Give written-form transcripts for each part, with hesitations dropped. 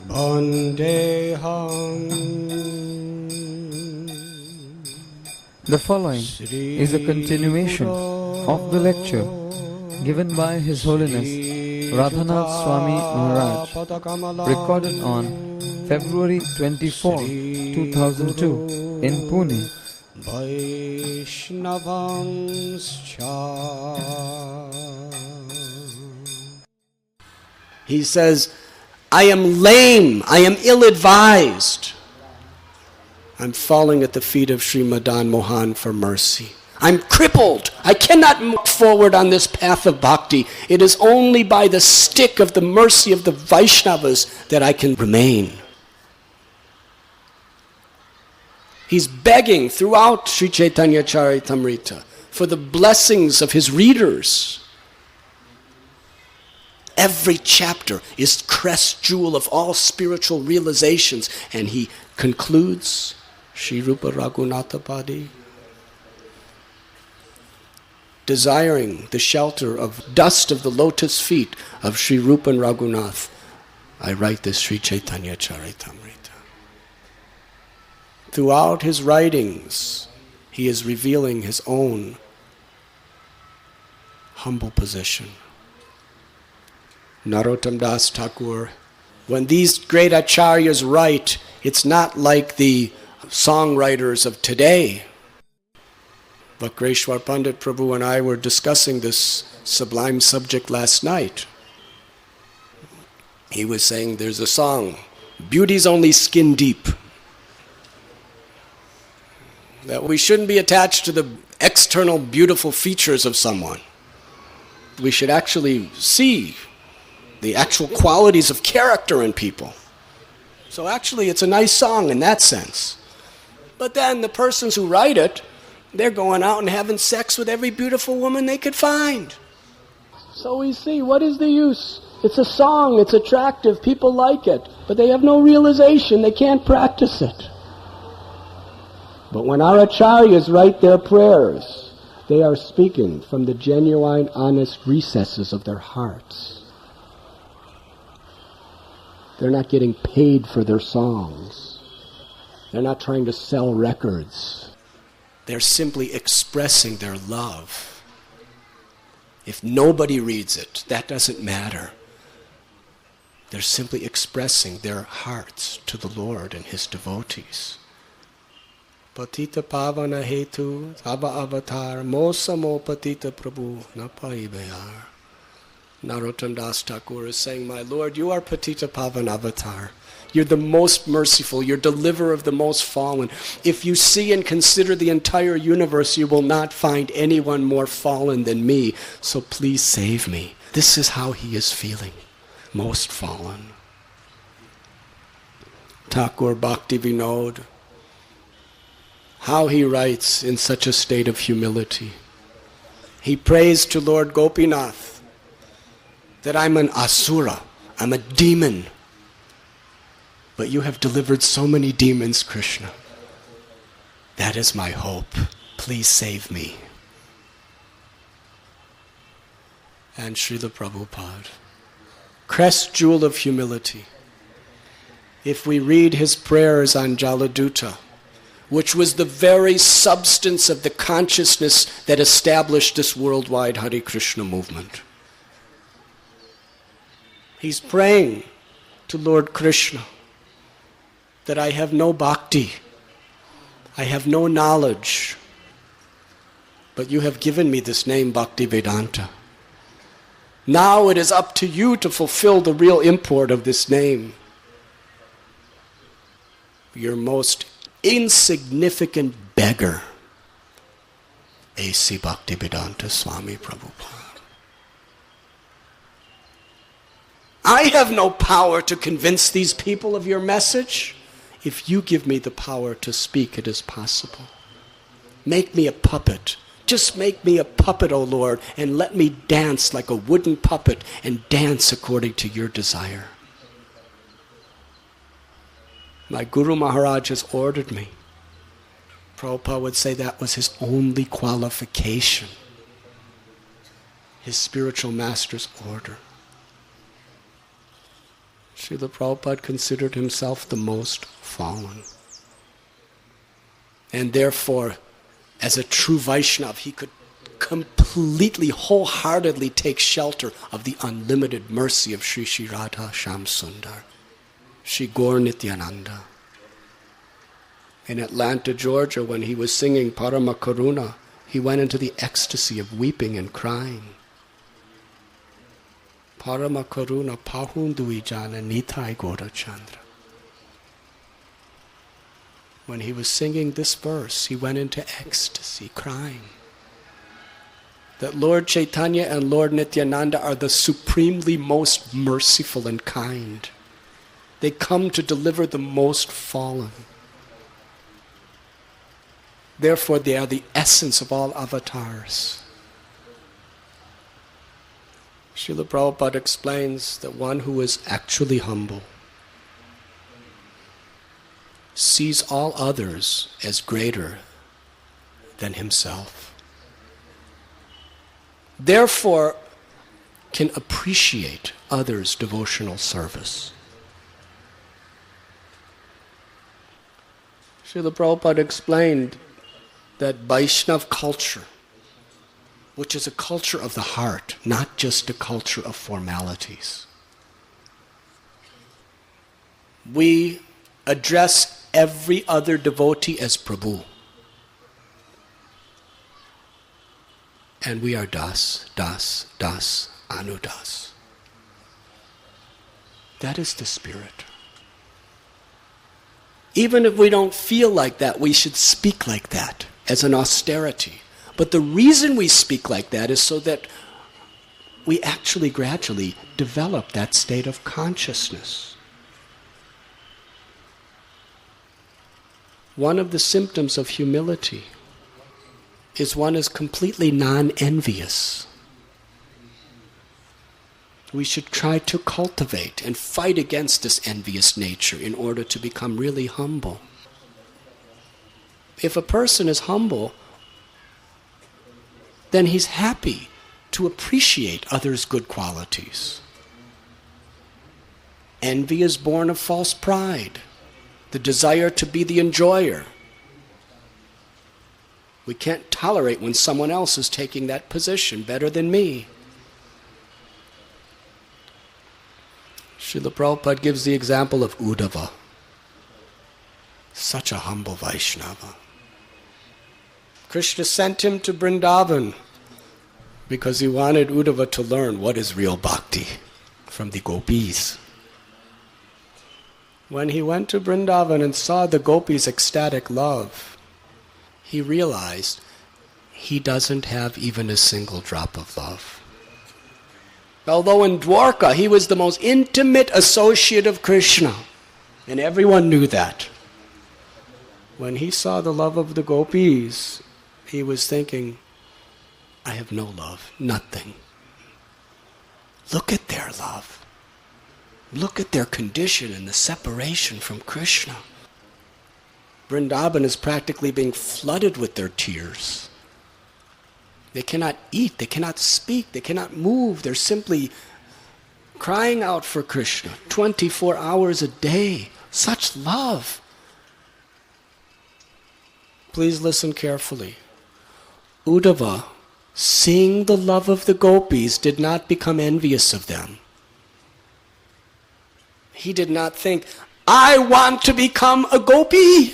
The following is a continuation of the lecture given by His Holiness Radhanath Swami Maharaj, recorded on February 24, 2002 in Pune. He says, I am lame, I am ill-advised. I'm falling at the feet of Sri Madan Mohan for mercy. I'm crippled. I cannot move forward on this path of bhakti. It is only by the stick of the mercy of the Vaishnavas that I can remain. He's begging throughout Sri Chaitanya Charitamrita for the blessings of his readers. Every chapter is crest jewel of all spiritual realizations, and he concludes Shri Rupa Raghunatha Padi, desiring the shelter of dust of the lotus feet of Shri Rupa and Raghunath. I write this Sri Chaitanya Charitamrita. Throughout his writings, he is revealing his own humble position. Narottam Das Thakur, when these great acharyas write, it's not like the songwriters of today. Vakreshwar Pandit Prabhu and I were discussing this sublime subject last night. He was saying there's a song, beauty's only skin deep. That we shouldn't be attached to the external beautiful features of someone. We should actually see the actual qualities of character in people. So actually it's a nice song in that sense. But then the persons who write it, they're going out and having sex with every beautiful woman they could find. So we see, what is the use? It's a song, it's attractive, people like it, but they have no realization, they can't practice it. But when our acharyas write their prayers, they are speaking from the genuine, honest recesses of their hearts. They're not getting paid for their songs. They're not trying to sell records. They're simply expressing their love. If nobody reads it, that doesn't matter. They're simply expressing their hearts to the Lord and His devotees. Patita pavana hetu tava avatar mosamo patita prabhu napai bayar. Narottam Das Thakur is saying, my Lord, you are Patita Pavan Avatar. You're the most merciful. You're deliverer of the most fallen. If you see and consider the entire universe, you will not find anyone more fallen than me. So please save me. This is how he is feeling, most fallen. Thakur Bhakti Vinod, how he writes in such a state of humility. He prays to Lord Gopinath that I'm an asura, I'm a demon. But you have delivered so many demons, Krishna. That is my hope. Please save me. And Srila Prabhupada, crest jewel of humility. If we read his prayers on Jaladuta, which was the very substance of the consciousness that established this worldwide Hare Krishna movement. He's praying to Lord Krishna that I have no bhakti, I have no knowledge, but you have given me this name Bhakti Vedanta. Now it is up to you to fulfill the real import of this name. Your most insignificant beggar, A.C. Bhakti Vedanta Swami Prabhupada. I have no power to convince these people of your message. If you give me the power to speak, it is possible. Make me a puppet. Just make me a puppet, O Lord, and let me dance like a wooden puppet and dance according to your desire. My Guru Maharaj has ordered me. Prabhupada would say that was his only qualification. His spiritual master's order. Srila Prabhupada considered himself the most fallen. And therefore, as a true Vaishnava, he could completely, wholeheartedly take shelter of the unlimited mercy of Sri Sri Radha Shyam Sundar, Sri Gaur Nityananda. In Atlanta, Georgia, when he was singing Parama Karuna, he went into the ecstasy of weeping and crying. Parama Karuna Pahundui Jana Nitai Gora Chandra. When he was singing this verse, he went into ecstasy, crying that Lord Chaitanya and Lord Nityananda are the supremely most merciful and kind. They come to deliver the most fallen. Therefore, they are the essence of all avatars. Srila Prabhupada explains that one who is actually humble sees all others as greater than himself. Therefore, can appreciate others' devotional service. Srila Prabhupada explained that Vaishnava culture, which is a culture of the heart, not just a culture of formalities. We address every other devotee as Prabhu. And we are Das, Das, Das, Anudas. That is the spirit. Even if we don't feel like that, we should speak like that as an austerity. But the reason we speak like that is so that we actually gradually develop that state of consciousness. One of the symptoms of humility is one is completely non-envious. We should try to cultivate and fight against this envious nature in order to become really humble. If a person is humble, then he's happy to appreciate others' good qualities. Envy is born of false pride, the desire to be the enjoyer. We can't tolerate when someone else is taking that position better than me. Srila Prabhupada gives the example of Uddhava, such a humble Vaishnava. Krishna sent him to Vrindavan because he wanted Uddhava to learn what is real bhakti from the gopis. When he went to Vrindavan and saw the gopis' ecstatic love, he realized he doesn't have even a single drop of love. Although in Dwarka he was the most intimate associate of Krishna, and everyone knew that. When he saw the love of the gopis, he was thinking, I have no love, nothing. Look at their love. Look at their condition and the separation from Krishna. Vrindavan is practically being flooded with their tears. They cannot eat, they cannot speak, they cannot move. They're simply crying out for Krishna 24 hours a day. Such love. Please listen carefully. Uddhava, seeing the love of the gopis, did not become envious of them. He did not think, I want to become a gopi.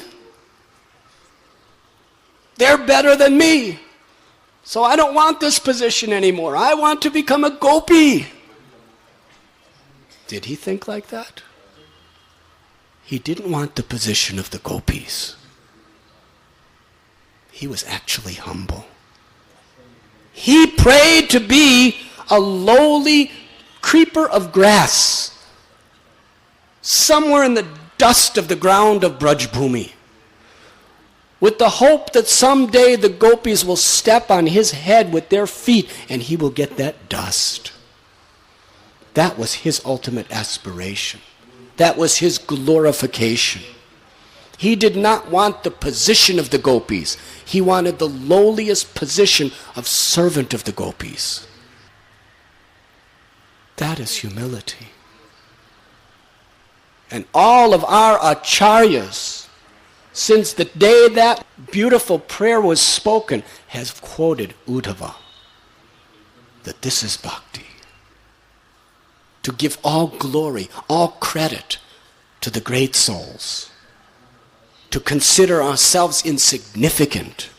They're better than me. So I don't want this position anymore. I want to become a gopi. Did he think like that? He didn't want the position of the gopis. He was actually humble. He prayed to be a lowly creeper of grass somewhere in the dust of the ground of Brajbhumi, with the hope that someday the gopis will step on his head with their feet and he will get that dust. That was his ultimate aspiration. That was his glorification. He did not want the position of the gopis. He wanted the lowliest position of servant of the gopis. That is humility. And all of our acharyas, since the day that beautiful prayer was spoken, has quoted Uddhava, that this is bhakti. To give all glory, all credit to the great souls. To consider ourselves insignificant.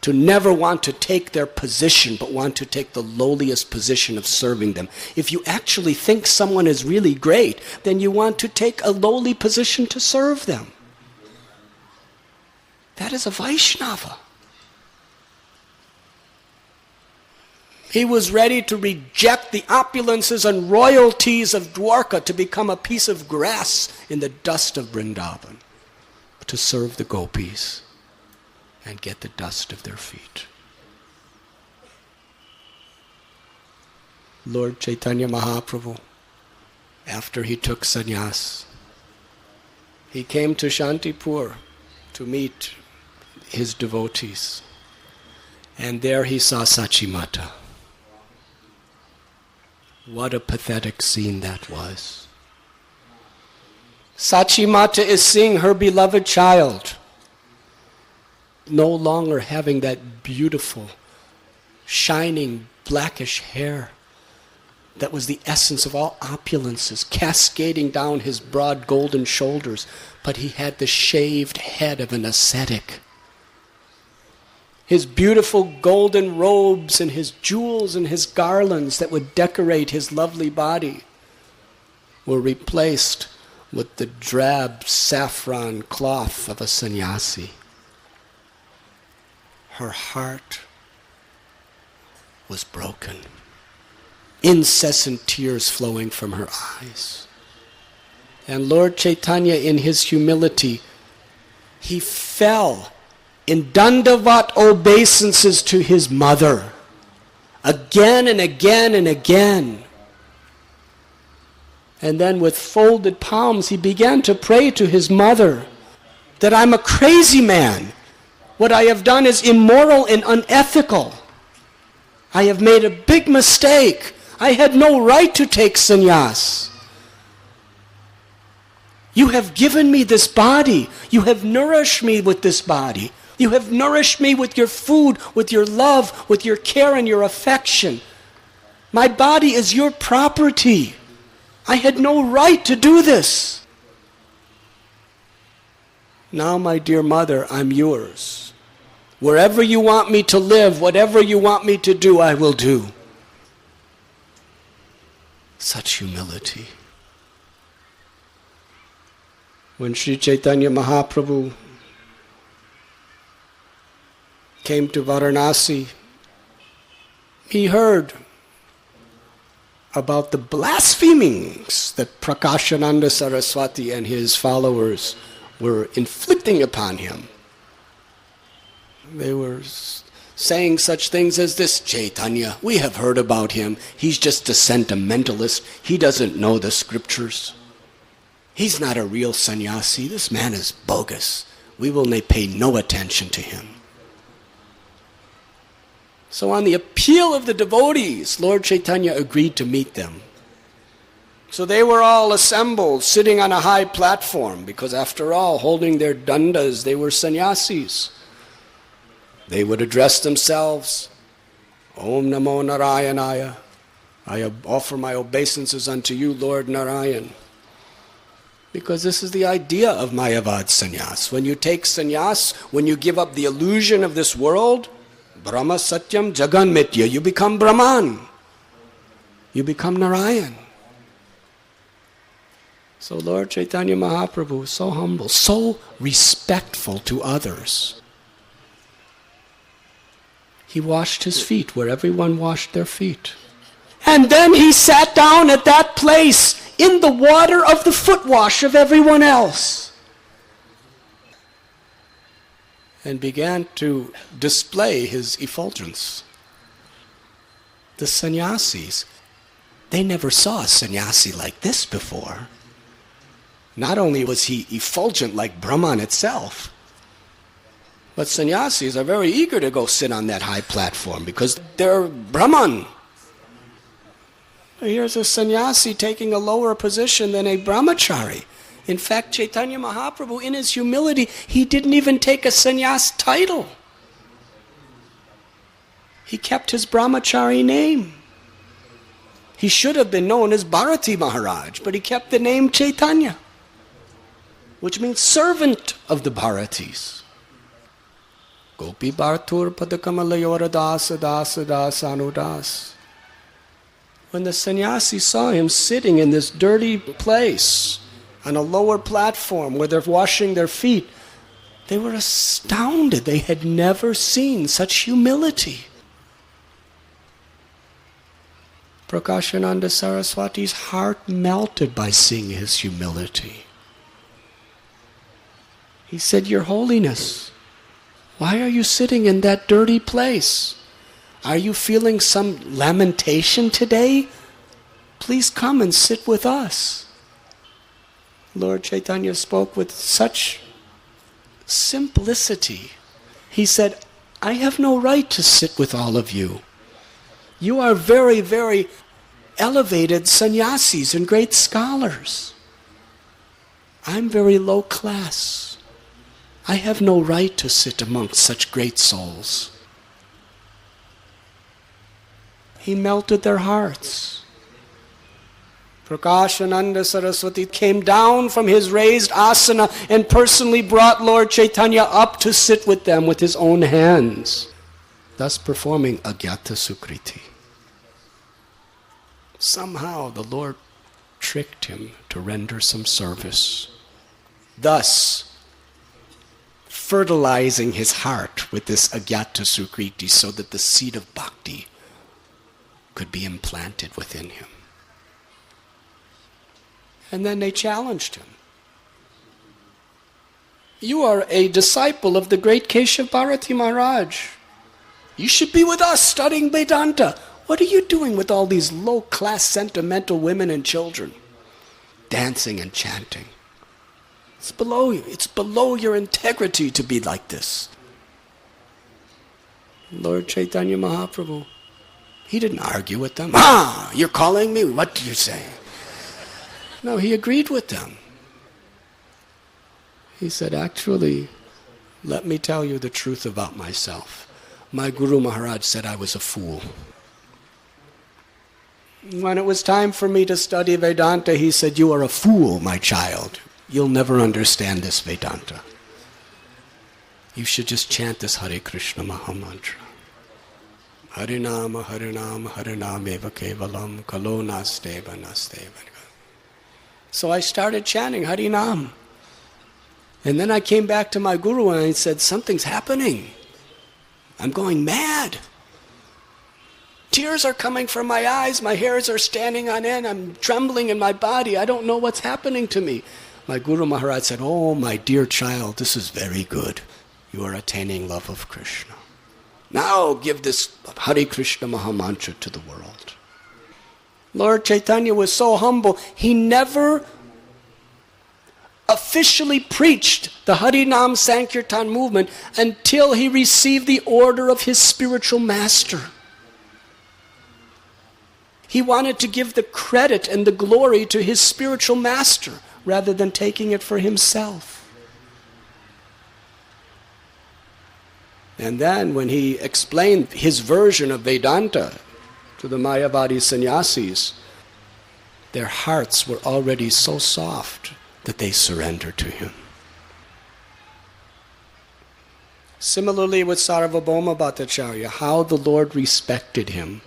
To never want to take their position, but want to take the lowliest position of serving them. If you actually think someone is really great, then you want to take a lowly position to serve them. That is a Vaishnava. He was ready to reject the opulences and royalties of Dwarka to become a piece of grass in the dust of Vrindavan, to serve the gopis and get the dust of their feet. Lord Chaitanya Mahaprabhu, after he took sannyas, he came to Shantipur to meet his devotees. And there he saw Sachimata. What a pathetic scene that was. Sachimata is seeing her beloved child no longer having that beautiful, shining, blackish hair that was the essence of all opulences, cascading down his broad golden shoulders, but he had the shaved head of an ascetic. His beautiful golden robes and his jewels and his garlands that would decorate his lovely body were replaced with the drab saffron cloth of a sannyasi. Her heart was broken. Incessant tears flowing from her eyes. And Lord Chaitanya, in his humility, he fell in dandavat obeisances to his mother, again and again and again. And then with folded palms, he began to pray to his mother that I'm a crazy man. What I have done is immoral and unethical. I have made a big mistake. I had no right to take sannyas. You have given me this body. You have nourished me with this body. You have nourished me with your food, with your love, with your care and your affection. My body is your property. I had no right to do this. Now, my dear mother, I'm yours. Wherever you want me to live, whatever you want me to do, I will do. Such humility. When Sri Chaitanya Mahaprabhu came to Varanasi, he heard about the blasphemings that Prakashananda Saraswati and his followers were inflicting upon him. They were saying such things as this: Chaitanya, we have heard about him. He's just a sentimentalist. He doesn't know the scriptures. He's not a real sannyasi. This man is bogus. We will pay no attention to him. So on the appeal of the devotees, Lord Chaitanya agreed to meet them. So they were all assembled, sitting on a high platform, because after all, holding their dandas, they were sannyasis. They would address themselves, Om Namo Narayanaya. I offer my obeisances unto you, Lord Narayan. Because this is the idea of Mayavad sannyas. When you take sannyas, when you give up the illusion of this world, Brahma Satyam Jagan Mitya, you become Brahman. You become Narayan. So Lord Chaitanya Mahaprabhu, so humble, so respectful to others. He washed his feet where everyone washed their feet. And then he sat down at that place in the water of the foot wash of everyone else. And began to display his effulgence. The sannyasis, they never saw a sannyasi like this before. Not only was he effulgent like Brahman itself, but sannyasis are very eager to go sit on that high platform because they're Brahman. Here's a sannyasi taking a lower position than a brahmachari. In fact, Chaitanya Mahaprabhu, in his humility, he didn't even take a sannyas title. He kept his brahmachari name. He should have been known as Bharati Maharaj, but he kept the name Chaitanya, which means servant of the Bharatis. Gopi Bhartur Padakamalayora Dasa Dasa Dasa Anudas. When the sannyasi saw him sitting in this dirty place on a lower platform where they're washing their feet, they were astounded. They had never seen such humility. Prakashananda Saraswati's heart melted by seeing his humility. He said, Your Holiness, why are you sitting in that dirty place? Are you feeling some lamentation today? Please come and sit with us. Lord Chaitanya spoke with such simplicity. He said, I have no right to sit with all of you. You are very, very elevated sannyasis and great scholars. I'm very low class. I have no right to sit amongst such great souls. He melted their hearts. Prakashananda Saraswati came down from his raised asana and personally brought Lord Chaitanya up to sit with them with his own hands, thus performing Agyata Sukriti. Somehow the Lord tricked him to render some service, thus fertilizing his heart with this Agyata Sukriti so that the seed of bhakti could be implanted within him. And then they challenged him. You are a disciple of the great Keshav Bharati Maharaj. You should be with us studying Vedanta. What are you doing with all these low-class sentimental women and children? Dancing and chanting. It's below you. It's below your integrity to be like this. Lord Chaitanya Mahaprabhu, he didn't argue with them. You're calling me? What do you say? No, he agreed with them. He said, actually, let me tell you the truth about myself. My Guru Maharaj said I was a fool. When it was time for me to study Vedanta, he said, you are a fool, my child. You'll never understand this Vedanta. You should just chant this Hare Krishna Mahamantra. Harinama, Harinama, Harinameva Kevalam, Kalo Nasteva Nasteva. So I started chanting Harinam. And then I came back to my Guru and I said, something's happening. I'm going mad. Tears are coming from my eyes, my hairs are standing on end, I'm trembling in my body, I don't know what's happening to me. My Guru Maharaj said, oh, my dear child, this is very good. You are attaining love of Krishna. Now give this Hare Krishna Mahamantra to the world. Lord Chaitanya was so humble, he never officially preached the Harinam Sankirtan movement until he received the order of his spiritual master. He wanted to give the credit and the glory to his spiritual master rather than taking it for himself. And then when he explained his version of Vedanta to the Mayavadi sannyasis, their hearts were already so soft that they surrendered to him. Similarly with Sarvabhauma Bhattacharya, how the Lord respected him.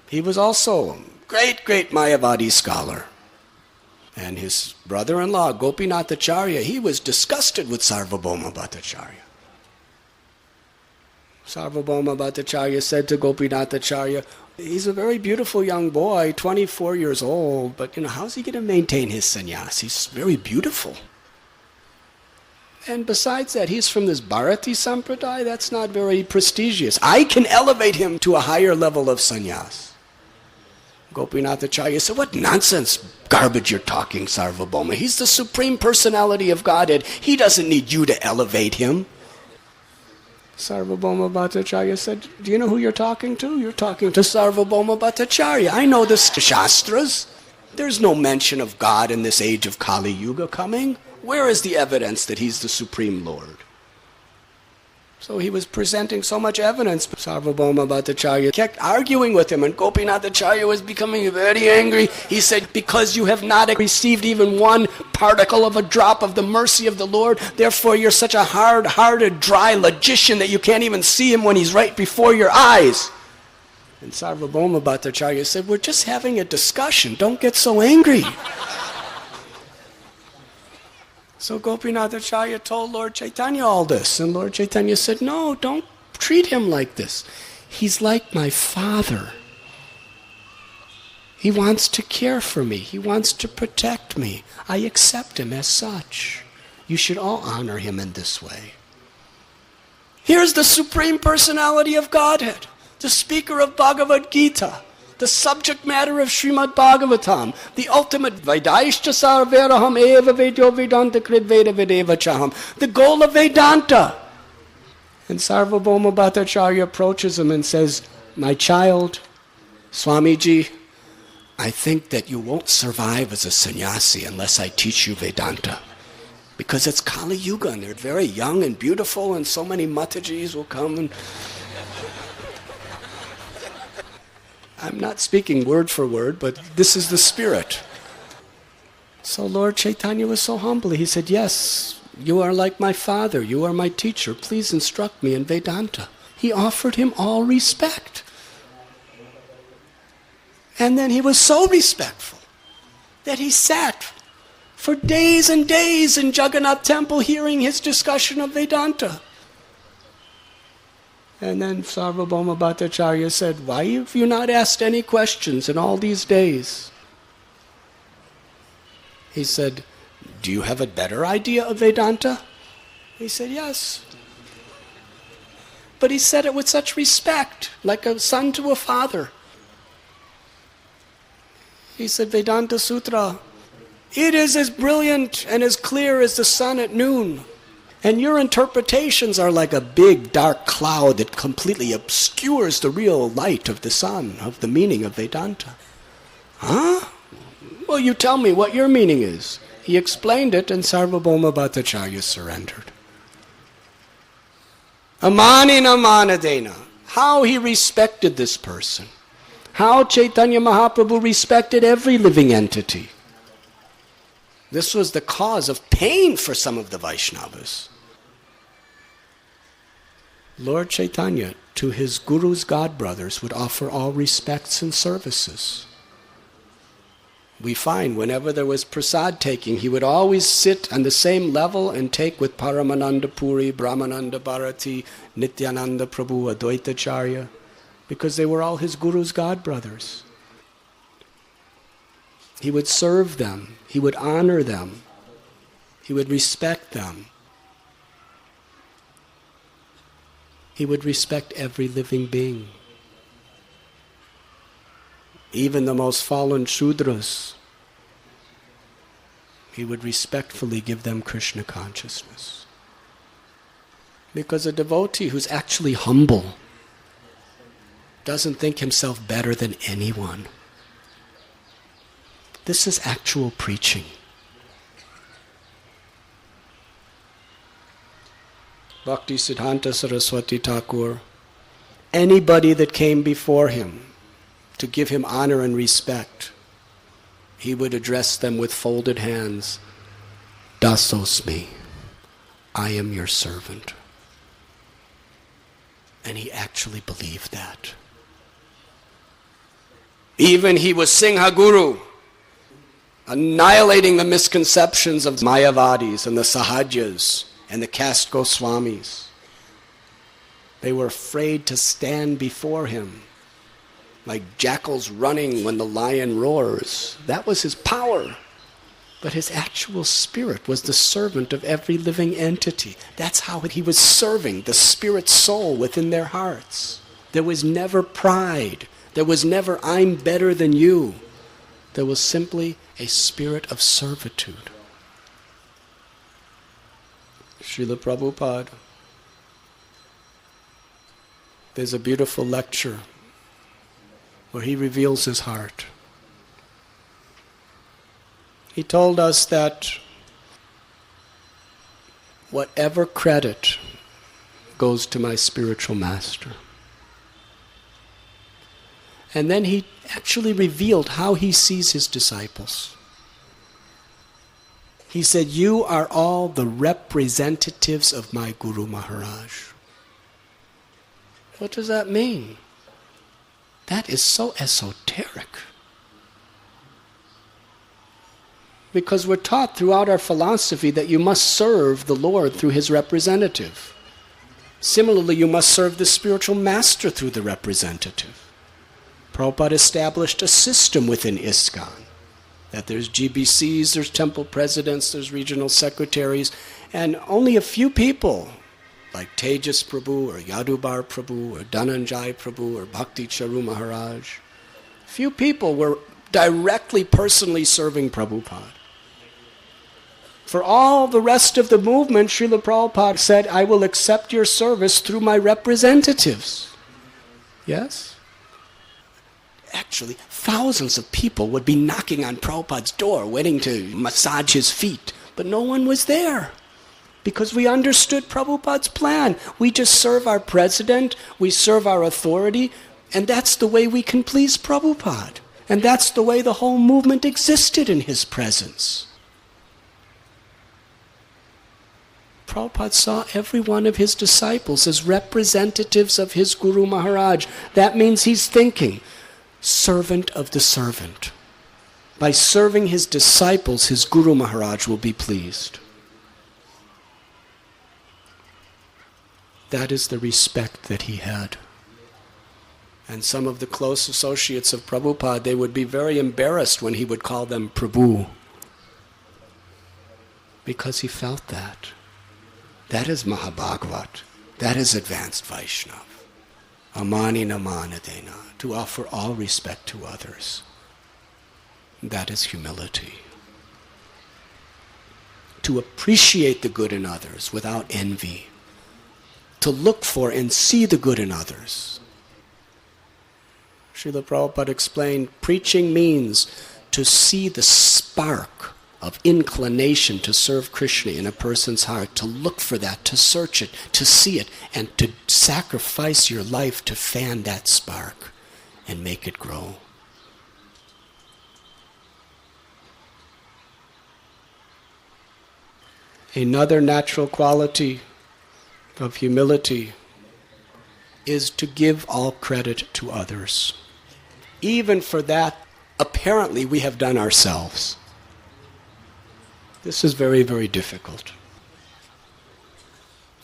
He was also a great, great Mayavadi scholar. And his brother-in-law, Gopinath Acharya, he was disgusted with Sarvabhauma Bhattacharya. Sarvabhauma Bhattacharya said to Gopinath Acharya, he's a very beautiful young boy, 24 years old, but how's he going to maintain his sannyas? He's very beautiful. And besides that, he's from this Bharati Sampradaya, that's not very prestigious. I can elevate him to a higher level of sannyas. Gopinath Acharya said, what nonsense garbage you're talking, Sarvabhauma. He's the Supreme Personality of Godhead. He doesn't need you to elevate him. Sarvabhauma Bhattacharya said, do you know who you're talking to? You're talking to Sarvabhauma Bhattacharya. I know the Shastras. There's no mention of God in this age of Kali Yuga coming. Where is the evidence that he's the Supreme Lord? So he was presenting so much evidence. Sarvabhauma Bhattacharya kept arguing with him, and Gopinathacharya was becoming very angry. He said, because you have not received even one particle of a drop of the mercy of the Lord, therefore you're such a hard-hearted, dry logician that you can't even see him when he's right before your eyes. And Sarvabhauma Bhattacharya said, we're just having a discussion. Don't get so angry. So Gopinathacharya told Lord Chaitanya all this, and Lord Chaitanya said, no, don't treat him like this. He's like my father. He wants to care for me. He wants to protect me. I accept him as such. You should all honor him in this way. Here's the Supreme Personality of Godhead, the speaker of Bhagavad Gita, the subject matter of Srimad Bhagavatam, the ultimate Vedaishcha sarveraham eva vedyo vedanta krid veda vedeva chaham, the goal of Vedanta. And Sarvabhauma Bhattacharya approaches him and says, my child, Swamiji, I think that you won't survive as a sannyasi unless I teach you Vedanta. Because it's Kali Yuga and they're very young and beautiful and so many Matajis will come and... I'm not speaking word for word, but this is the spirit. So Lord Chaitanya was so humble. He said, yes, you are like my father. You are my teacher. Please instruct me in Vedanta. He offered him all respect. And then he was so respectful that he sat for days and days in Jagannath temple hearing his discussion of Vedanta. And then Sarvabhauma Bhattacharya said, why have you not asked any questions in all these days? He said, do you have a better idea of Vedanta? He said, yes. But he said it with such respect, like a son to a father. He said, Vedanta Sutra, it is as brilliant and as clear as the sun at noon. And your interpretations are like a big dark cloud that completely obscures the real light of the sun, of the meaning of Vedanta. Huh? Well, you tell me what your meaning is. He explained it and Sarvabhauma Bhattacharya surrendered. Amanina manadena. How he respected this person. How Chaitanya Mahaprabhu respected every living entity. This was the cause of pain for some of the Vaishnavas. Lord Chaitanya, to his Guru's godbrothers, would offer all respects and services. We find whenever there was prasad taking, he would always sit on the same level and take with Paramananda Puri, Brahmananda Bharati, Nityananda Prabhu, Advaitacharya, because they were all his Guru's godbrothers. He would serve them. He would honor them. He would respect them. He would respect every living being. Even the most fallen Shudras, he would respectfully give them Krishna consciousness. Because a devotee who's actually humble doesn't think himself better than anyone. This is actual preaching. Bhakti Siddhanta Saraswati Thakur, anybody that came before him to give him honor and respect, he would address them with folded hands. Dasosmi, I am your servant. And he actually believed that. Even he was Singha Guru, annihilating the misconceptions of Mayavadis and the Sahajas and the caste Goswamis. They were afraid to stand before him, like jackals running when the lion roars. That was his power. But his actual spirit was the servant of every living entity. That's how he was serving the spirit soul within their hearts. There was never pride. There was never, I'm better than you. There was simply a spirit of servitude. Srila Prabhupada, there's a beautiful lecture where he reveals his heart. He told us that whatever credit goes to my spiritual master. And then he actually revealed how he sees his disciples. He said, "You are all the representatives of my Guru Maharaj." What does that mean? That is so esoteric. Because we're taught throughout our philosophy that you must serve the Lord through his representative. Similarly, you must serve the spiritual master through the representative. Prabhupada established a system within ISKCON. That there's GBCs, there's temple presidents, there's regional secretaries, and only a few people, like Tejas Prabhu or Yadubar Prabhu or Dhananjay Prabhu or Bhakti Charu Maharaj, few people were directly personally serving Prabhupada. For all the rest of the movement, Srila Prabhupada said, "I will accept your service through my representatives." Yes? Actually, thousands of people would be knocking on Prabhupada's door, waiting to massage his feet, but no one was there. Because we understood Prabhupada's plan. We just serve our president, we serve our authority, and that's the way we can please Prabhupada. And that's the way the whole movement existed in his presence. Prabhupada saw every one of his disciples as representatives of his Guru Maharaj. That means he's thinking, servant of the servant. By serving his disciples, his Guru Maharaj will be pleased. That is the respect that he had. And some of the close associates of Prabhupada, they would be very embarrassed when he would call them Prabhu. Because he felt that. That is Mahabhagavat. That is advanced Vaishnava. Amani namanadena, to offer all respect to others. That is humility. To appreciate the good in others without envy. To look for and see the good in others. Srila Prabhupada explained, preaching means to see the spark of inclination to serve Krishna in a person's heart, to look for that, to search it, to see it, and to sacrifice your life to fan that spark and make it grow. Another natural quality of humility is to give all credit to others. Even for that, apparently we have done ourselves. This is very, very difficult.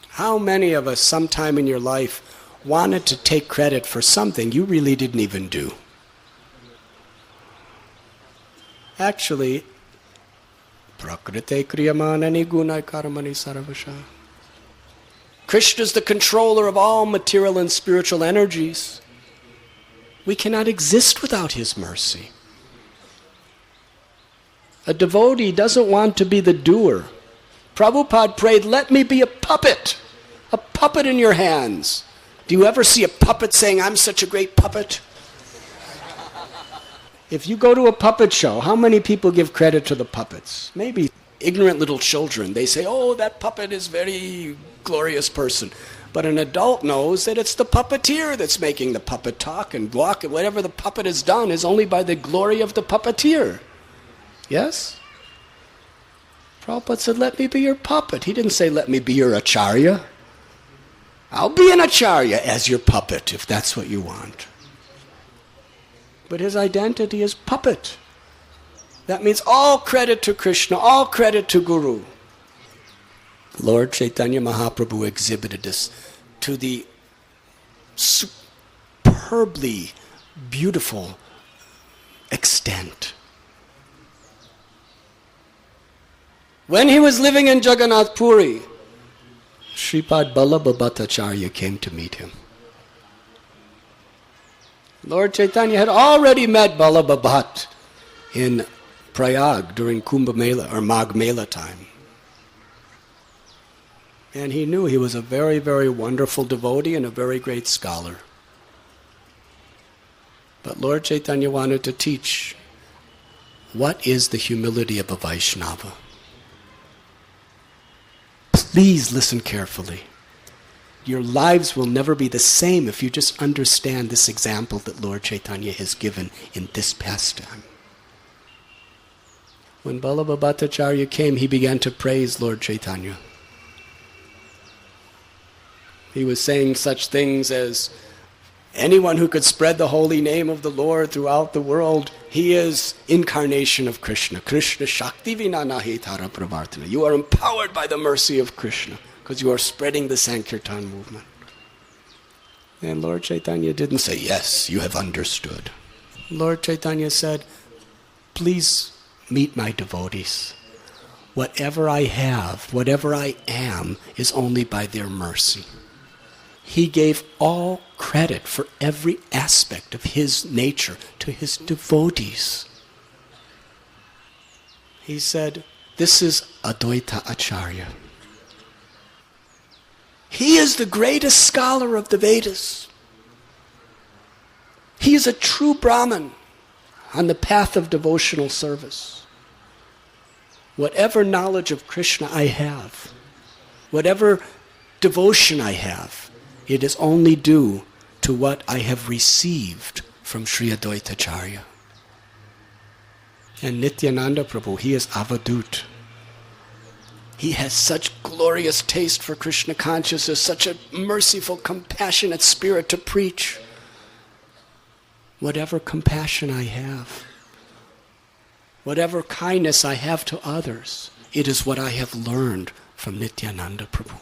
How many of us sometime in your life wanted to take credit for something you really didn't even do? Actually, prakrite kriyamanani gunai karamani saravasha. Krishna is the controller of all material and spiritual energies. We cannot exist without his mercy. A devotee doesn't want to be the doer. Prabhupada prayed, "Let me be a puppet in your hands." Do you ever see a puppet saying, "I'm such a great puppet"? If you go to a puppet show, how many people give credit to the puppets? Maybe ignorant little children. They say, "Oh, that puppet is very glorious person." But an adult knows that it's the puppeteer that's making the puppet talk and walk, and whatever the puppet has done is only by the glory of the puppeteer. Yes? Prabhupada said, "Let me be your puppet." He didn't say, "Let me be your acharya." I'll be an acharya as your puppet if that's what you want. But his identity is puppet. That means all credit to Krishna, all credit to Guru. Lord Chaitanya Mahaprabhu exhibited this to the superbly beautiful extent. When he was living in Jagannath Puri, Sripad Vallabha Bhattacharya came to meet him. Lord Chaitanya had already met Vallabha Bhatt in Prayag during Kumbh Mela or Magh Mela time. And he knew he was a very, very wonderful devotee and a very great scholar. But Lord Chaitanya wanted to teach what is the humility of a Vaishnava. Please listen carefully. Your lives will never be the same if you just understand this example that Lord Chaitanya has given in this pastime. When Vallabha Bhattacharya came, he began to praise Lord Chaitanya. He was saying such things as, anyone who could spread the holy name of the Lord throughout the world, he is incarnation of Krishna. Krishna Shakti Vinanahi Tara Pravartana. You are empowered by the mercy of Krishna because you are spreading the Sankirtan movement. And Lord Chaitanya didn't say, yes, you have understood. Lord Chaitanya said, please meet my devotees. Whatever I have, whatever I am, is only by their mercy. He gave all credit for every aspect of his nature to his devotees. He said, this is Advaita Acharya. He is the greatest scholar of the Vedas. He is a true Brahman on the path of devotional service. Whatever knowledge of Krishna I have, whatever devotion I have, it is only due to what I have received from Sri Advaita Acharya. And Nityananda Prabhu, he is avadut. He has such glorious taste for Krishna consciousness, such a merciful, compassionate spirit to preach. Whatever compassion I have, whatever kindness I have to others, it is what I have learned from Nityananda Prabhu.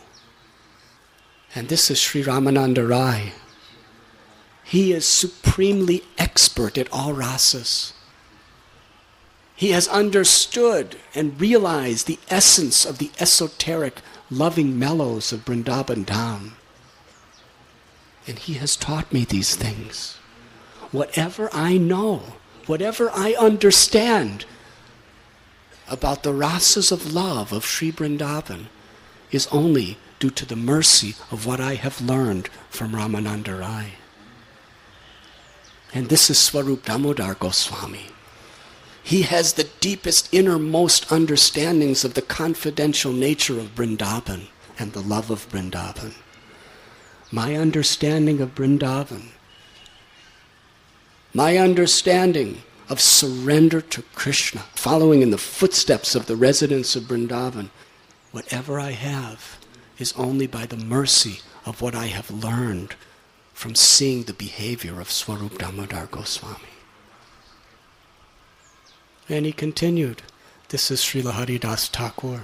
And this is Sri Ramananda Rai. He is supremely expert at all rasas. He has understood and realized the essence of the esoteric, loving mellows of Vrindavan Dham. And he has taught me these things. Whatever I know, whatever I understand about the rasas of love of Sri Vrindavan is only due to the mercy of what I have learned from Ramananda Rai. And this is Swarup Damodar Goswami. He has the deepest, innermost understandings of the confidential nature of Vrindavan and the love of Vrindavan. My understanding of Vrindavan, my understanding of surrender to Krishna, following in the footsteps of the residents of Vrindavan, whatever I have is only by the mercy of what I have learned from seeing the behavior of Swarup Damodar Goswami. And he continued, this is Srila Haridas Thakur.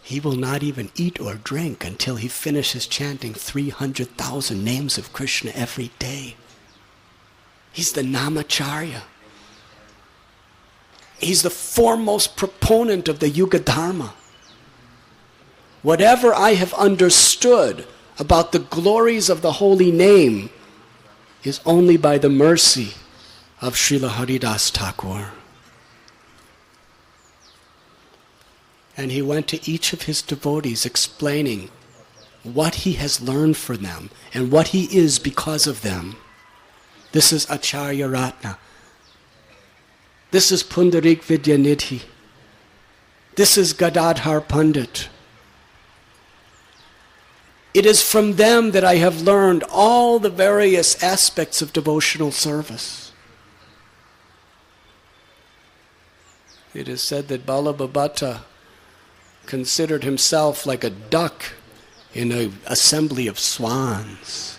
He will not even eat or drink until he finishes chanting 300,000 names of Krishna every day. He's the Namacharya. He's the foremost proponent of the Yuga Dharma. Whatever I have understood about the glories of the holy name is only by the mercy of Srila Haridas Thakur. And he went to each of his devotees explaining what he has learned from them and what he is because of them. This is Acharya Ratna. This is Pundarik Vidyanidhi. This is Gadadhar Pandit. It is from them that I have learned all the various aspects of devotional service. It is said that Vallabha Bhatta considered himself like a duck in an assembly of swans.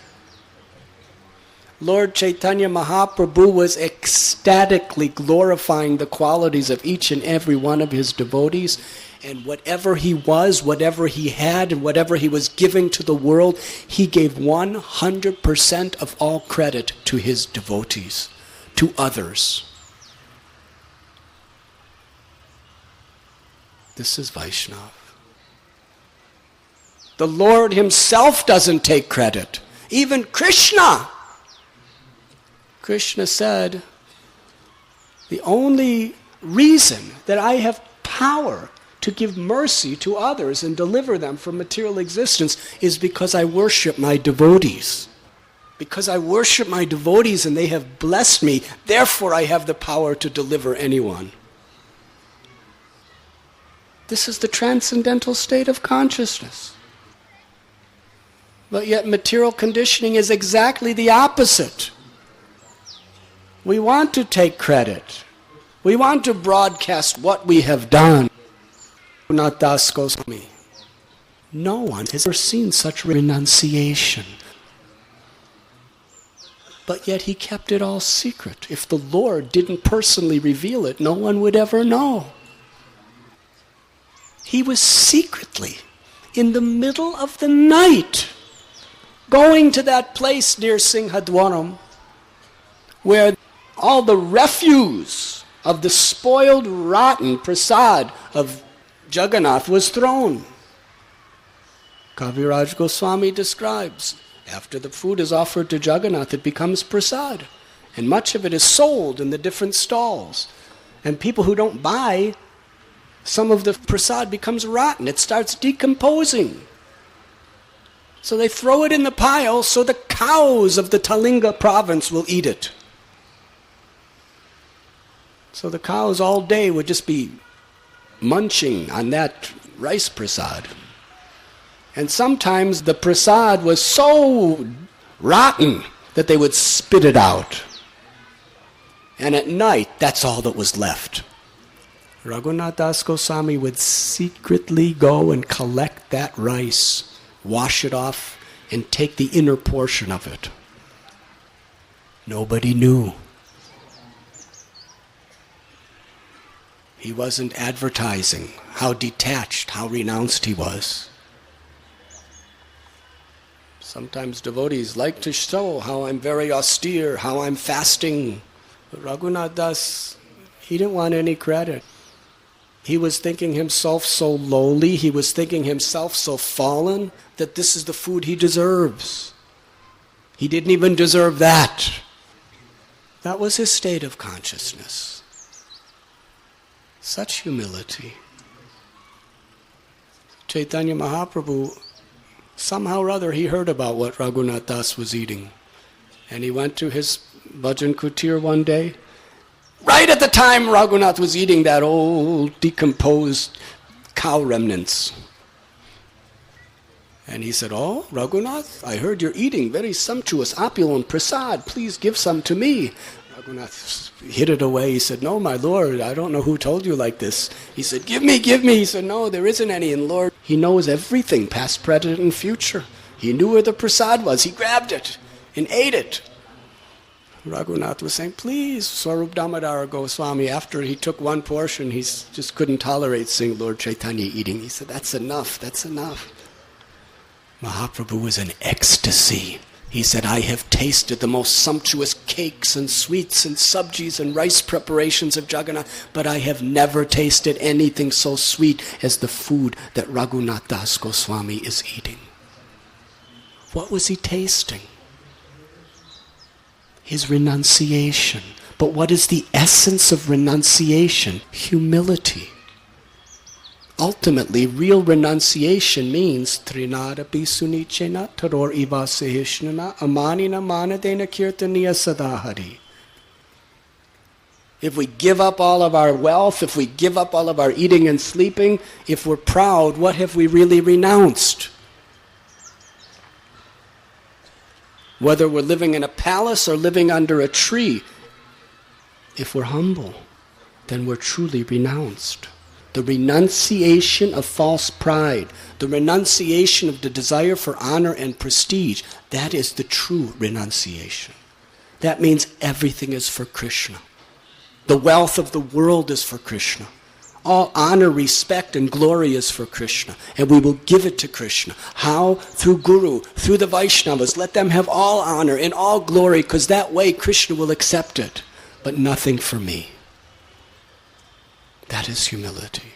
Lord Chaitanya Mahaprabhu was ecstatically glorifying the qualities of each and every one of his devotees, and whatever he was, whatever he had, and whatever he was giving to the world, he gave 100% of all credit to his devotees, to others. This is Vaishnava. The Lord himself doesn't take credit. Even Krishna. Krishna said, the only reason that I have power to give mercy to others and deliver them from material existence is because I worship my devotees. Because I worship my devotees and they have blessed me, therefore I have the power to deliver anyone. This is the transcendental state of consciousness. But yet material conditioning is exactly the opposite. We want to take credit. We want to broadcast what we have done. Raghunath Dasa Goswami. No one has ever seen such renunciation. But yet he kept it all secret. If the Lord didn't personally reveal it, no one would ever know. He was secretly, in the middle of the night, going to that place near Singhadwaram, where all the refuse of the spoiled, rotten prasad of Jagannath was thrown. Kaviraj Goswami describes, after the food is offered to Jagannath, it becomes prasad. And much of it is sold in the different stalls. And people who don't buy, some of the prasad becomes rotten. It starts decomposing. So they throw it in the pile so the cows of the Talinga province will eat it. So the cows all day would just be munching on that rice prasad. And sometimes the prasad was so rotten that they would spit it out. And at night, that's all that was left. Raghunath Dasa Goswami would secretly go and collect that rice, wash it off, and take the inner portion of it. Nobody knew. He wasn't advertising how detached, how renounced he was. Sometimes devotees like to show how I'm very austere, how I'm fasting. But Raghunath Das, he didn't want any credit. He was thinking himself so lowly, he was thinking himself so fallen, that this is the food he deserves. He didn't even deserve that. That was his state of consciousness. Such humility. Chaitanya Mahaprabhu, somehow or other, he heard about what Raghunath Das was eating. And he went to his bhajan kutir one day. Right at the time Raghunath was eating that old decomposed cow remnants. And he said, "Oh, Raghunath, I heard you're eating very sumptuous, opulent prasad. Please give some to me." Raghunath hid it away. He said, "No, my Lord, I don't know who told you like this." He said, give me. He said, "No, there isn't any." And Lord, he knows everything, past, present, and future. He knew where the prasad was. He grabbed it and ate it. Raghunath was saying, "Please, Swarup Damodara Goswami," after he took one portion, he just couldn't tolerate seeing Lord Chaitanya eating. He said, "That's enough, that's enough." Mahaprabhu was in ecstasy. He said, "I have tasted the most sumptuous cakes and sweets and sabjis and rice preparations of Jagannath, but I have never tasted anything so sweet as the food that Raghunath Dasa Goswami is eating." What was he tasting? His renunciation. But what is the essence of renunciation? Humility. Ultimately, real renunciation means Trinadapi sunichena taror iva sehishnana amanina manadena kirtaniya sadahari. If we give up all of our wealth, if we give up all of our eating and sleeping, if we're proud, what have we really renounced? Whether we're living in a palace or living under a tree, if we're humble, then we're truly renounced. The renunciation of false pride, the renunciation of the desire for honor and prestige, that is the true renunciation. That means everything is for Krishna. The wealth of the world is for Krishna. All honor, respect, and glory is for Krishna. And we will give it to Krishna. How? Through Guru, through the Vaishnavas. Let them have all honor and all glory, because that way Krishna will accept it. But nothing for me. That is humility.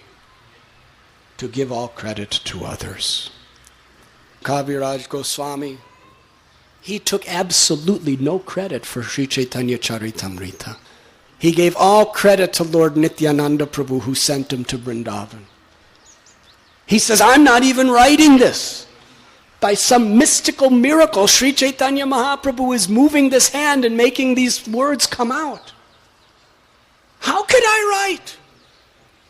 To give all credit to others. Kaviraj Goswami, he took absolutely no credit for Sri Chaitanya Charitamrita. He gave all credit to Lord Nityananda Prabhu, who sent him to Vrindavan. He says, I'm not even writing this. By some mystical miracle, Sri Chaitanya Mahaprabhu is moving this hand and making these words come out. How could I write?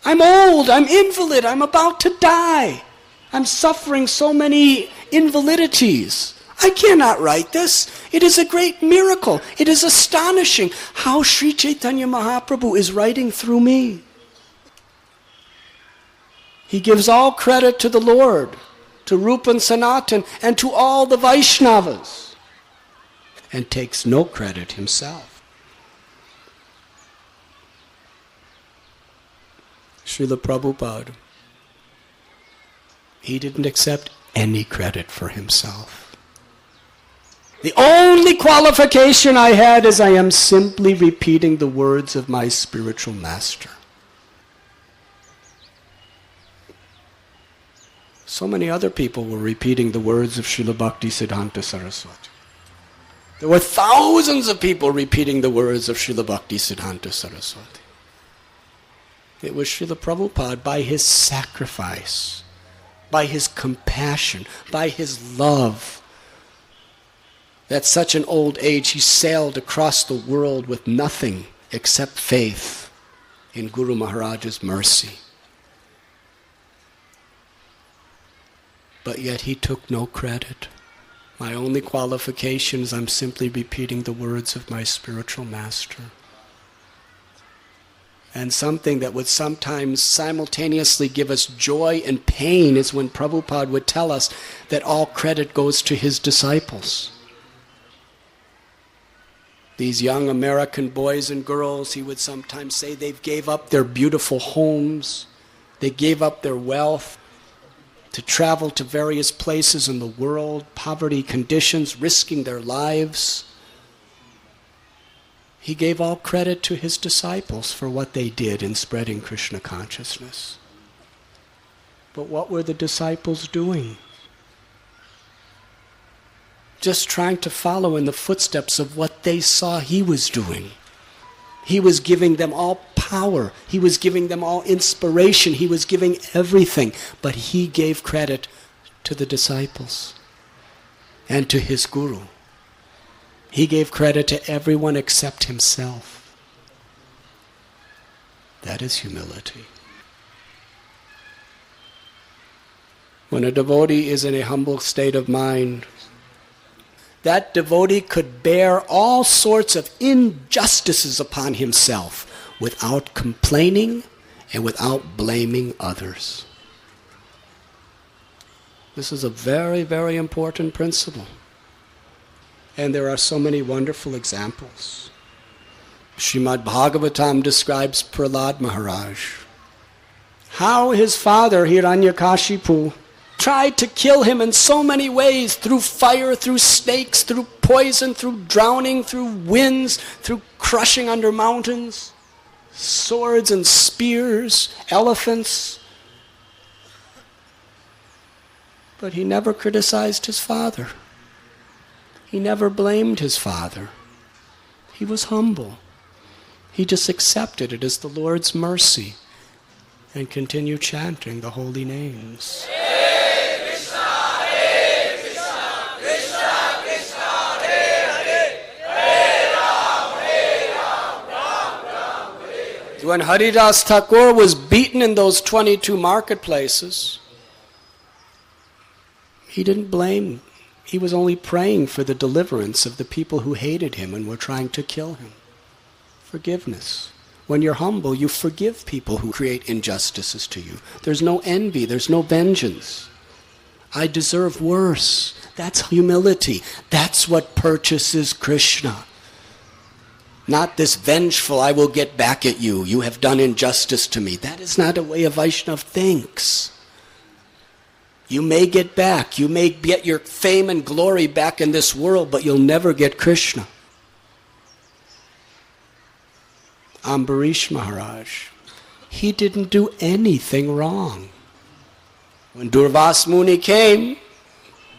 I'm old, I'm invalid, I'm about to die. I'm suffering so many invalidities. I cannot write this. It is a great miracle. It is astonishing how Sri Chaitanya Mahaprabhu is writing through me. He gives all credit to the Lord, to Rupa and Sanatan, and to all the Vaishnavas, and takes no credit himself. Srila Prabhupada, he didn't accept any credit for himself. The only qualification I had is I am simply repeating the words of my spiritual master. So many other people were repeating the words of Srila Bhakti Siddhanta Saraswati. There were thousands of people repeating the words of Srila Bhakti Siddhanta Saraswati. It was Srila Prabhupada, by his sacrifice, by his compassion, by his love, at such an old age he sailed across the world with nothing except faith in Guru Maharaj's mercy. But yet he took no credit. My only qualification is I'm simply repeating the words of my spiritual master. And something that would sometimes simultaneously give us joy and pain is when Prabhupada would tell us that all credit goes to his disciples. These young American boys and girls, he would sometimes say, they gave up their beautiful homes, they gave up their wealth to travel to various places in the world, poverty conditions, risking their lives. He gave all credit to his disciples for what they did in spreading Krishna consciousness. But what were the disciples doing? Just trying to follow in the footsteps of what they saw he was doing. He was giving them all power. He was giving them all inspiration. He was giving everything. But he gave credit to the disciples and to his guru. He gave credit to everyone except himself. That is humility. When a devotee is in a humble state of mind, that devotee could bear all sorts of injustices upon himself without complaining and without blaming others. This is a very, very important principle. And there are so many wonderful examples. Srimad Bhagavatam describes Prahlad Maharaj. How his father, Hiranyakashipu, tried to kill him in so many ways, through fire, through snakes, through poison, through drowning, through winds, through crushing under mountains, swords and spears, elephants. But he never criticized his father. He never blamed his father. He was humble. He just accepted it as the Lord's mercy and continued chanting the holy names. When Haridas Thakur was beaten in those 22 marketplaces, he didn't blame. He was only praying for the deliverance of the people who hated him and were trying to kill him. Forgiveness. When you're humble, you forgive people who create injustices to you. There's no envy, there's no vengeance. I deserve worse. That's humility. That's what purchases Krishna. Not this vengeful, I will get back at you. You have done injustice to me. That is not a way a Vaishnava thinks. You may get back. You may get your fame and glory back in this world, but you'll never get Krishna. Ambarish Maharaj, he didn't do anything wrong. When Durvas Muni came,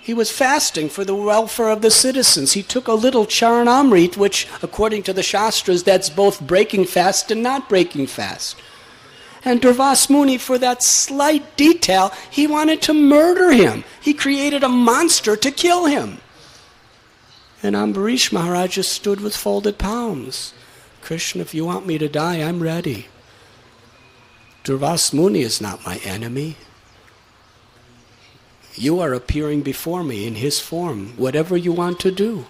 he was fasting for the welfare of the citizens. He took a little charanamrit, which according to the Shastras, that's both breaking fast and not breaking fast. And Durvas Muni, for that slight detail, he wanted to murder him. He created a monster to kill him. And Ambarish Maharaj just stood with folded palms. Krishna, if you want me to die, I'm ready. Durvas Muni is not my enemy. You are appearing before me in his form, whatever you want to do.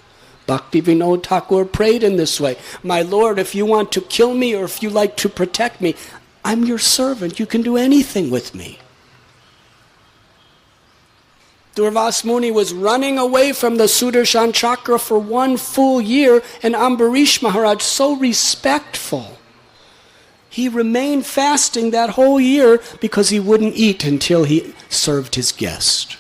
Bhaktivinoda Thakur prayed in this way. My Lord, if you want to kill me or if you like to protect me, I'm your servant. You can do anything with me. Durvas Muni was running away from the Sudarshan Chakra for 1 full year, and Ambarish Maharaj, so respectful, he remained fasting that whole year because he wouldn't eat until he served his guest.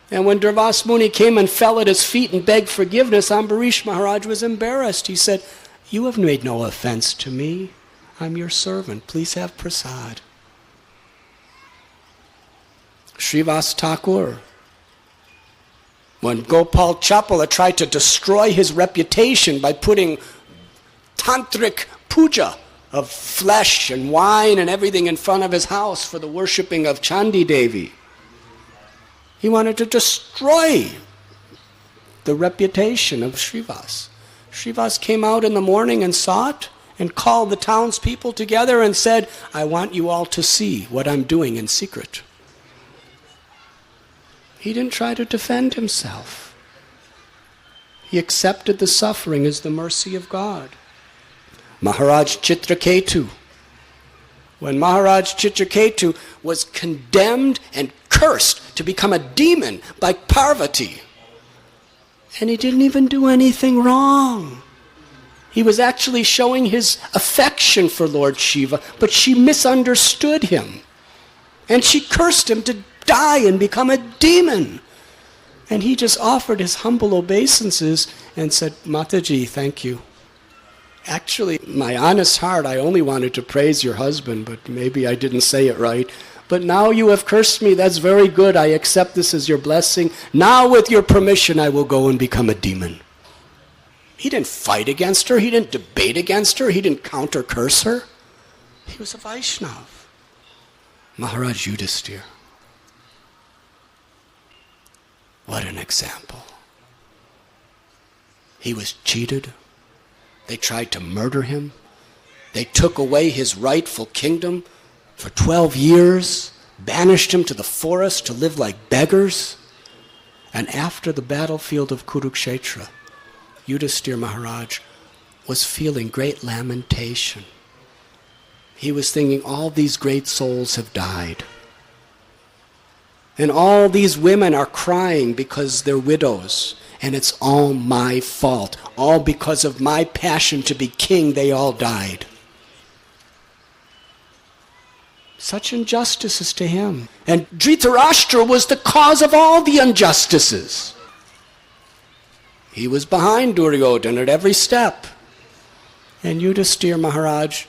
And when Durvas Muni came and fell at his feet and begged forgiveness, Ambarish Maharaj was embarrassed. He said, you have made no offense to me. I'm your servant. Please have prasad. Srivas Thakur, when Gopal Chapala tried to destroy his reputation by putting tantric puja of flesh and wine and everything in front of his house for the worshipping of Chandi Devi, he wanted to destroy the reputation of Srivas. Srivas came out in the morning and saw it and called the townspeople together and said, I want you all to see what I'm doing in secret. He didn't try to defend himself. He accepted the suffering as the mercy of God. Maharaj Chitraketu. When Maharaj Chitraketu was condemned and cursed to become a demon by Parvati, and he didn't even do anything wrong. He was actually showing his affection for Lord Shiva, but she misunderstood him. And she cursed him to die and become a demon. And he just offered his humble obeisances and said, Mataji, thank you. Actually, my honest heart, I only wanted to praise your husband, but maybe I didn't say it right. But now you have cursed me, that's very good. I accept this as your blessing. Now with your permission, I will go and become a demon. He didn't fight against her. He didn't debate against her. He didn't counter-curse her. He was a Vaishnava. Maharaj Yudhisthira. What an example. He was cheated. They tried to murder him. They took away his rightful kingdom for 12 years, banished him to the forest to live like beggars. And after the battlefield of Kurukshetra, Yudhisthira Maharaj was feeling great lamentation. He was thinking, all these great souls have died. And all these women are crying because they're widows. And it's all my fault. All because of my passion to be king, they all died. Such injustices to him. And Dhritarashtra was the cause of all the injustices. He was behind Duryodhana at every step. And Yudhisthira Maharaj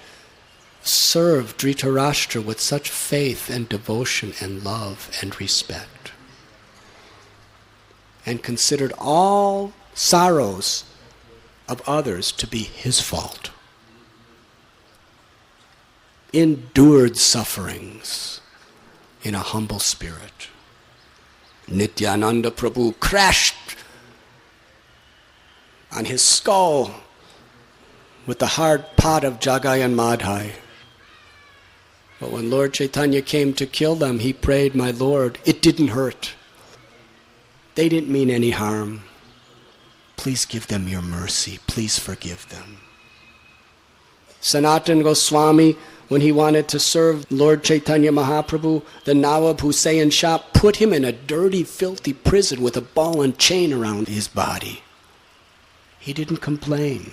served Dhritarashtra with such faith and devotion and love and respect. And considered all sorrows of others to be his fault. Endured sufferings in a humble spirit. Nityananda Prabhu crashed on his skull with the hard pot of Jagai and Madhai. But when Lord Chaitanya came to kill them, he prayed, my Lord, it didn't hurt. They didn't mean any harm. Please give them your mercy. Please forgive them. Sanatana Goswami, when he wanted to serve Lord Chaitanya Mahaprabhu, the Nawab Hussain Shah put him in a dirty, filthy prison with a ball and chain around his body. He didn't complain.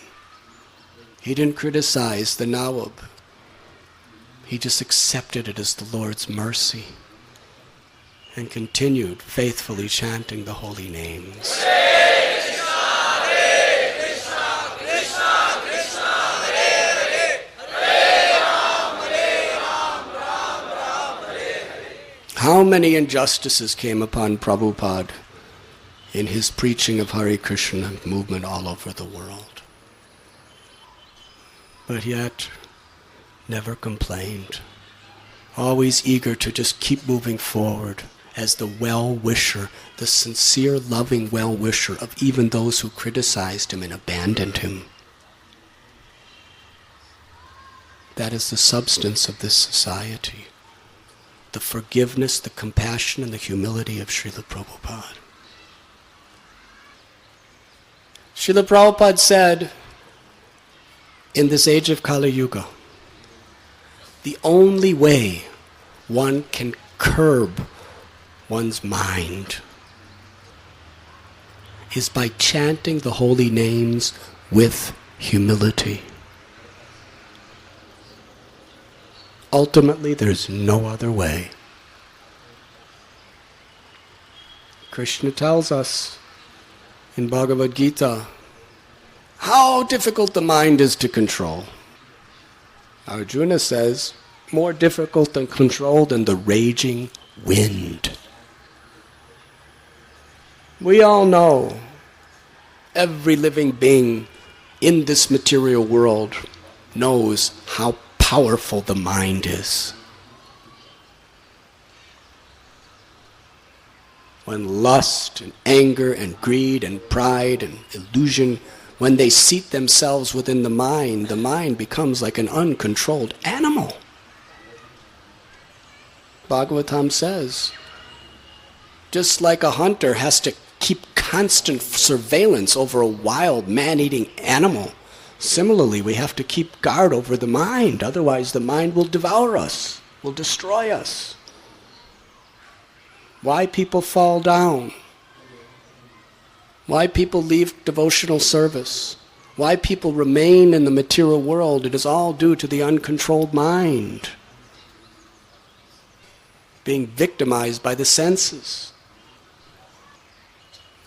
He didn't criticize the Nawab. He just accepted it as the Lord's mercy and continued faithfully chanting the holy names. Hare Krishna, Hare Krishna, Krishna Krishna, Hare Hare, Hare Ram, Ram Ram, Hare Hare. How many injustices came upon Prabhupada in his preaching of Hare Krishna movement all over the world. But yet, never complained, always eager to just keep moving forward as the well-wisher, the sincere, loving well-wisher of even those who criticized him and abandoned him. That is the substance of this society. The forgiveness, the compassion, and the humility of Srila Prabhupada. Srila Prabhupada said, in this age of Kali Yuga, the only way one can curb one's mind is by chanting the holy names with humility. Ultimately, there's no other way. Krishna tells us in Bhagavad Gita how difficult the mind is to control. Arjuna says, more difficult to control than the raging wind. We all know, every living being in this material world knows how powerful the mind is. When lust and anger and greed and pride and illusion, when they seat themselves within the mind becomes like an uncontrolled animal. Bhagavatam says, just like a hunter has to keep constant surveillance over a wild man-eating animal, similarly we have to keep guard over the mind, otherwise the mind will devour us, will destroy us. Why people fall down? Why people leave devotional service? Why people remain in the material world? It is all due to the uncontrolled mind, being victimized by the senses.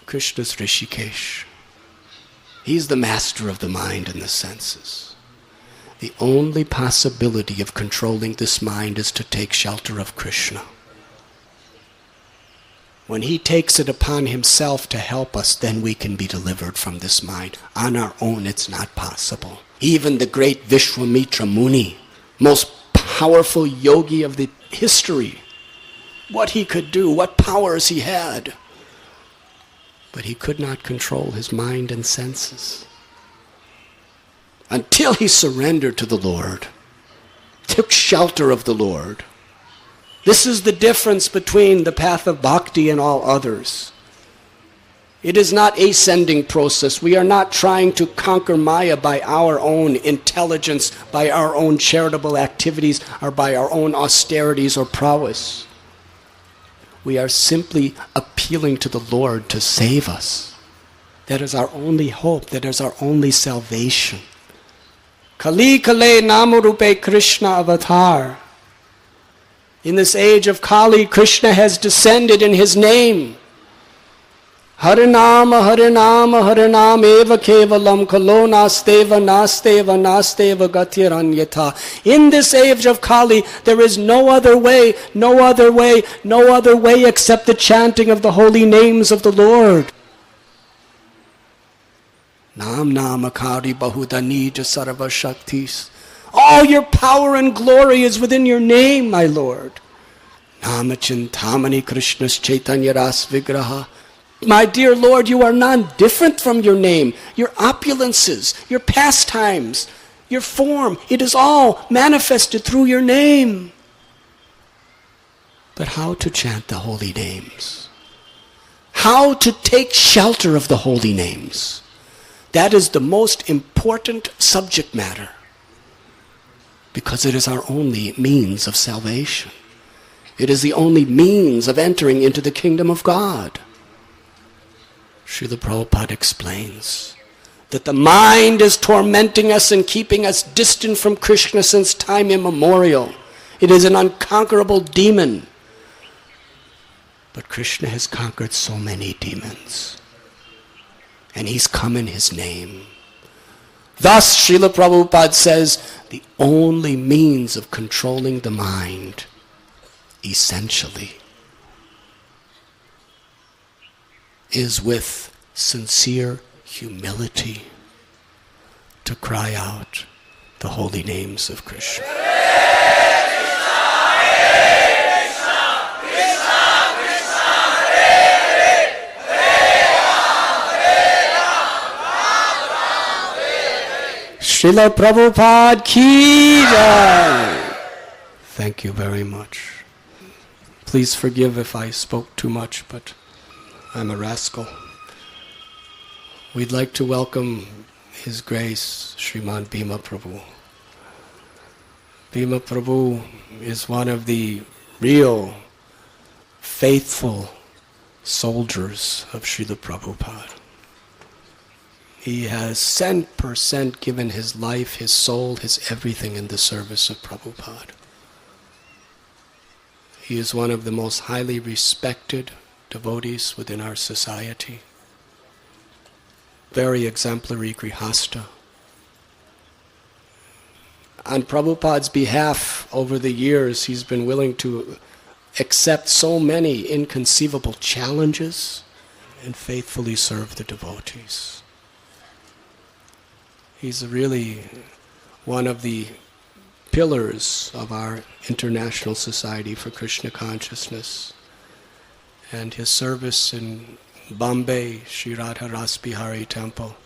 Krishna's Rishikesh. He's the master of the mind and the senses. The only possibility of controlling this mind is to take shelter of Krishna. When he takes it upon himself to help us, then we can be delivered from this mind. On our own, it's not possible. Even the great Vishwamitra Muni, most powerful yogi of the history, what he could do, what powers he had, but he could not control his mind and senses until he surrendered to the Lord, took shelter of the Lord. This is the difference between the path of bhakti and all others. It is not an ascending process. We are not trying to conquer Maya by our own intelligence, by our own charitable activities, or by our own austerities or prowess. We are simply appealing to the Lord to save us. That is our only hope. That is our only salvation. Kali Kale Namarupe Krishna Avatar. In this age of Kali, Krishna has descended in his name. Harinama, Harinama, Harinam eva kevalam kalo nasteva, nasteva, nasteva gatiranyata. In this age of Kali, there is no other way, no other way, no other way except the chanting of the holy names of the Lord. Nam namakari bahudanija sarva shaktis. All your power and glory is within your name, my Lord. Namachintamani Krishna's Chaitanya Ras Vigraha. My dear Lord, you are not different from your name. Your opulences, your pastimes, your form, it is all manifested through your name. But how to chant the holy names? How to take shelter of the holy names? That is the most important subject matter, because it is our only means of salvation. It is the only means of entering into the kingdom of God. Srila Prabhupada explains that the mind is tormenting us and keeping us distant from Krishna since time immemorial. It is an unconquerable demon. But Krishna has conquered so many demons, and he's come in his name. Thus, Srila Prabhupada says, the only means of controlling the mind, essentially, is with sincere humility to cry out the holy names of Krishna. Srila Prabhupada ki jai. Thank you very much. Please forgive if I spoke too much, but I'm a rascal. We'd like to welcome His Grace, Sriman Bhima Prabhu. Bhima Prabhu is one of the real faithful soldiers of Srila Prabhupada. He has 100% given his life, his soul, his everything in the service of Prabhupada. He is one of the most highly respected devotees within our society. Very exemplary grihasta. On Prabhupada's behalf, over the years, he's been willing to accept so many inconceivable challenges and faithfully serve the devotees. He's really one of the pillars of our International Society for Krishna Consciousness. And his service in Bombay, Sri Radha Ras Bihari Temple,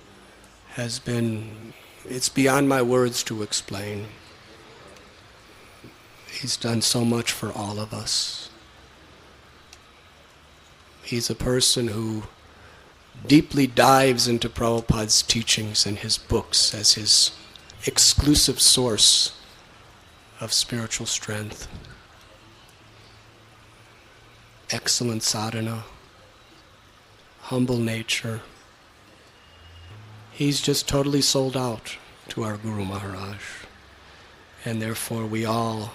has been, it's beyond my words to explain. He's done so much for all of us. He's a person who deeply dives into Prabhupada's teachings and his books as his exclusive source of spiritual strength. Excellent sadhana, humble nature. He's just totally sold out to our Guru Maharaj, and therefore we all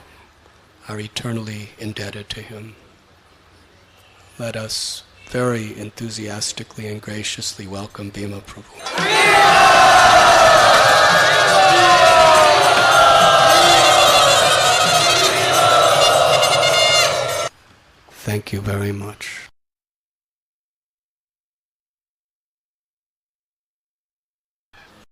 are eternally indebted to him. Let us very enthusiastically and graciously welcome Bhima Prabhu. Thank you very much.